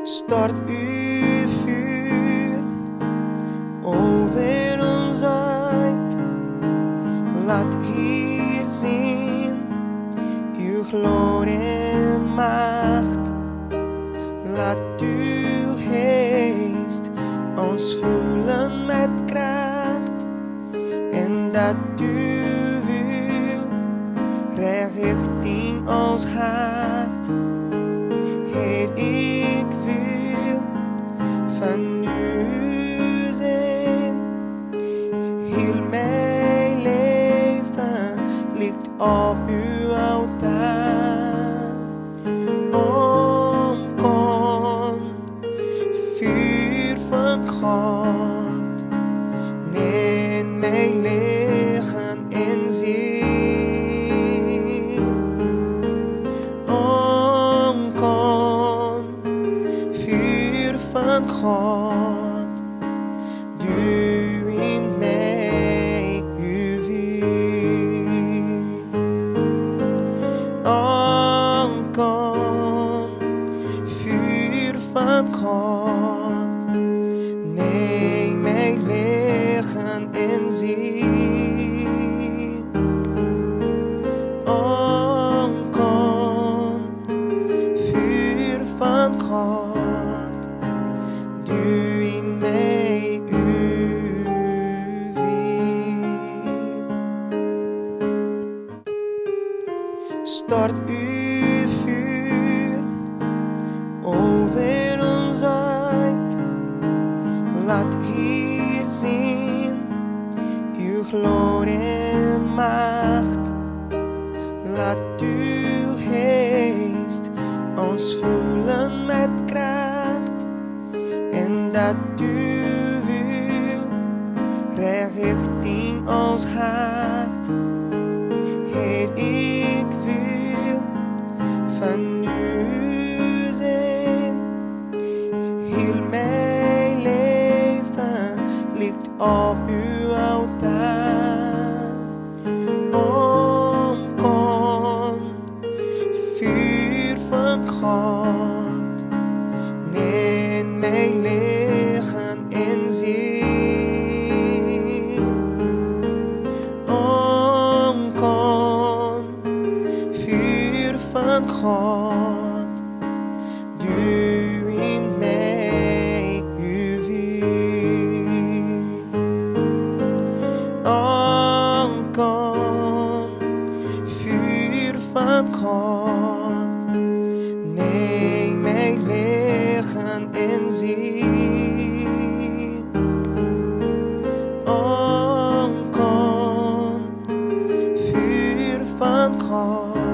Stort uw vuur over ons uit. Laat hier zien uw glorie en macht. Laat uw geest ons voelen met kracht. En dat u wil recht richting ons hart. Heer, ik wil van u zijn. Heel mijn leven ligt op uw altaar. Kom, vuur van God, neem mijn lichaam en ziel. Van God, doe in mij uw wil. Kom, vuur van God, neem mijn lichaam en ziel. Kom, vuur van God. Doe in mij uw wil. Stort uw vuur over ons uit. Laat hier zien uw glorie en macht. Laat uw geest ons voelen met kracht. En dat u wil recht richting ons hart. Heer, ik wil van u zijn. Heel mijn leven ligt op uw altaar. Kom, vuur van God, neem mijn lichaam en ziel. Kom, vuur van God, doe in mij uw wil. Kom, vuur van God, neem mijn lichaam en ziel. Kom, vuur van God.